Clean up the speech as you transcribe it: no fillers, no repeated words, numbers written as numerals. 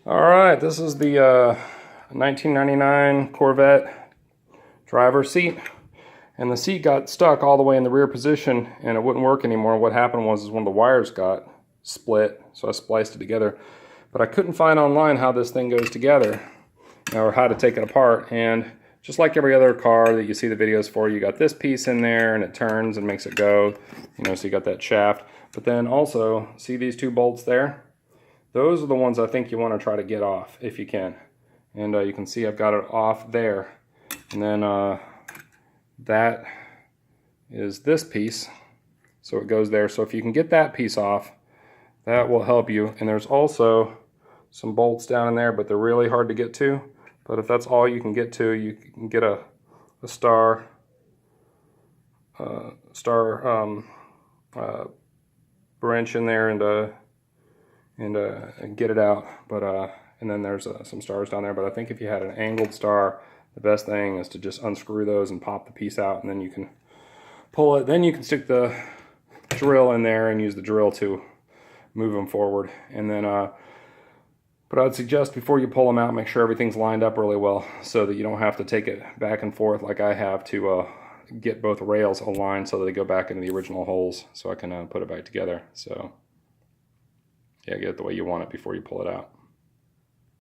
All right, this is the 1999 Corvette driver's seat, and the seat got stuck all the way in the rear position and it wouldn't work anymore. What happened was one of the wires got split, so I spliced it together, but I couldn't find online how this thing goes together or how to take it apart. And just like every other car that you see the videos for, you got this piece in there and it turns and makes it go, so you got that shaft. But then also, see these two bolts there? Those are the ones I think you want to try to get off if you can. And you can see I've got it off there. And then that is this piece. So it goes there. So if you can get that piece off, that will help you. And there's also some bolts down in there, but they're really hard to get to. But if that's all you can get to, you can get a star wrench in there and get it out. But and then there's some stars down there. But I think if you had an angled star, the best thing is to just unscrew those and pop the piece out, and then you can pull it. Then you can stick the drill in there and use the drill to move them forward. And then but I'd suggest before you pull them out, make sure everything's lined up really well so that you don't have to take it back and forth like I have to get both rails aligned so that they go back into the original holes so I can put it back together. So yeah, get it the way you want it before you pull it out.